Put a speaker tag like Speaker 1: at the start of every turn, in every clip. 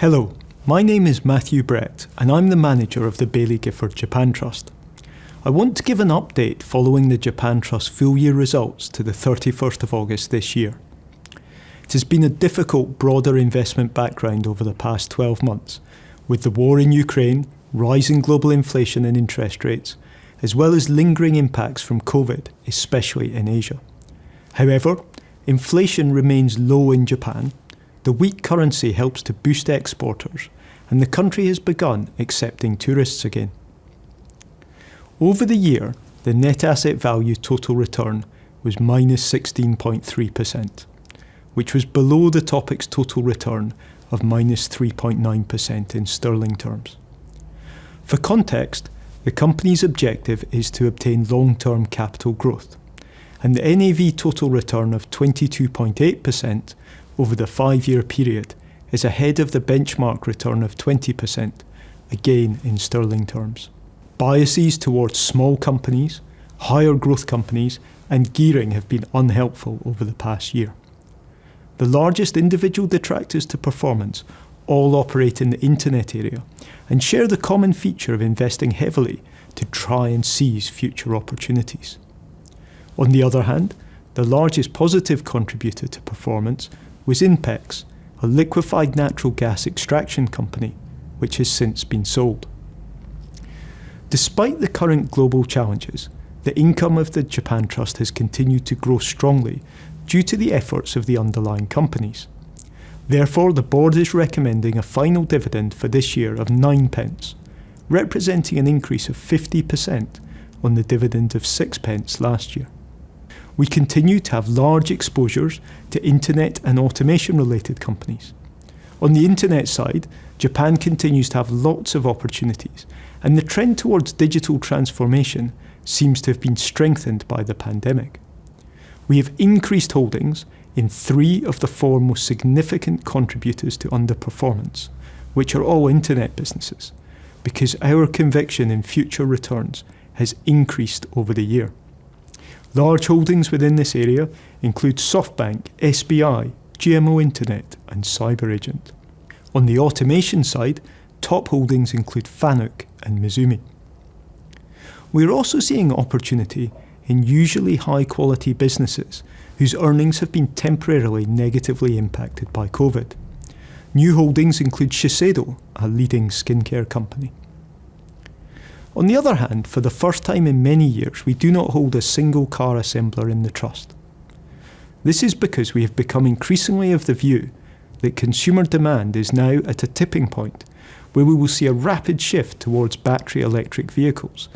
Speaker 1: Hello, my name is Matthew Brett and I'm the manager of the Baillie Gifford Japan Trust. I want to give an update following the Japan Trust full year results to the 31st of August this year. It has been a difficult broader investment background over the past 12 months, with the war in Ukraine, rising global inflation and interest rates, as well as lingering impacts from COVID, especially in Asia. However, inflation remains low in Japan, the weak currency helps to boost exporters, and the country has begun accepting tourists again. Over the year, the net asset value total return was minus 16.3%, which was below the topic's total return of minus 3.9% in sterling terms. For context, the company's objective is to obtain long-term capital growth, and the NAV total return of 22.8% over the 5-year period is ahead of the benchmark return of 20%, again in sterling terms. Biases towards small companies, higher growth companies, and gearing have been unhelpful over the past year. The largest individual detractors to performance all operate in the internet area and share the common feature of investing heavily to try and seize future opportunities. On the other hand, the largest positive contributor to performance was Inpex, a liquefied natural gas extraction company, which has since been sold. Despite the current global challenges, the income of the Japan Trust has continued to grow strongly due to the efforts of the underlying companies. Therefore, the board is recommending a final dividend for this year of 9p, representing an increase of 50% on the dividend of 6p last year. We continue to have large exposures to internet and automation related companies. On the internet side, Japan continues to have lots of opportunities, and the trend towards digital transformation seems to have been strengthened by the pandemic. We have increased holdings in 3 of the 4 most significant contributors to underperformance, which are all internet businesses, because our conviction in future returns has increased over the year. Large holdings within this area include SoftBank, SBI, GMO Internet and CyberAgent. On the automation side, top holdings include Fanuc and Mizumi. We are also seeing opportunity in usually high quality businesses whose earnings have been temporarily negatively impacted by COVID. New holdings include Shiseido, a leading skincare company. On the other hand, for the first time in many years, we do not hold a single car assembler in the trust. This is because we have become increasingly of the view that consumer demand is now at a tipping point where we will see a rapid shift towards battery electric vehicles,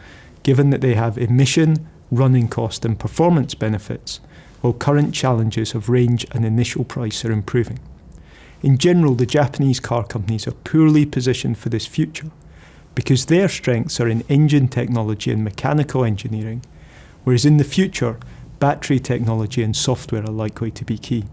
Speaker 1: given that they have emission, running cost and performance benefits, while current challenges of range and initial price are improving. In general, the Japanese car companies are poorly positioned for this future, because their strengths are in engine technology and mechanical engineering, whereas in the future, battery technology and software are likely to be key.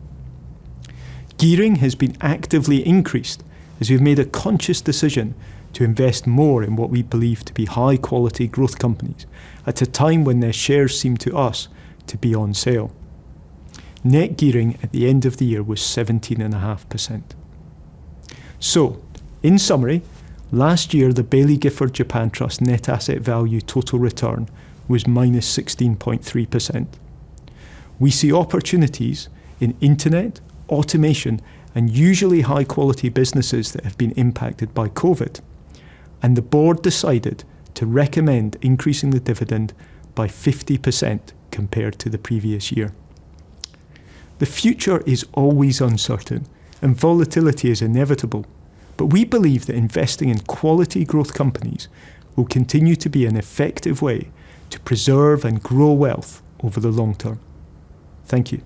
Speaker 1: Gearing has been actively increased as we've made a conscious decision to invest more in what we believe to be high quality growth companies at a time when their shares seem to us to be on sale. Net gearing at the end of the year was 17.5%. So, in summary, last year, the Baillie Gifford Japan Trust net asset value total return was minus 16.3%. We see opportunities in internet, automation, and usually high quality businesses that have been impacted by COVID. And the board decided to recommend increasing the dividend by 50% compared to the previous year. The future is always uncertain and volatility is inevitable. But we believe that investing in quality growth companies will continue to be an effective way to preserve and grow wealth over the long term. Thank you.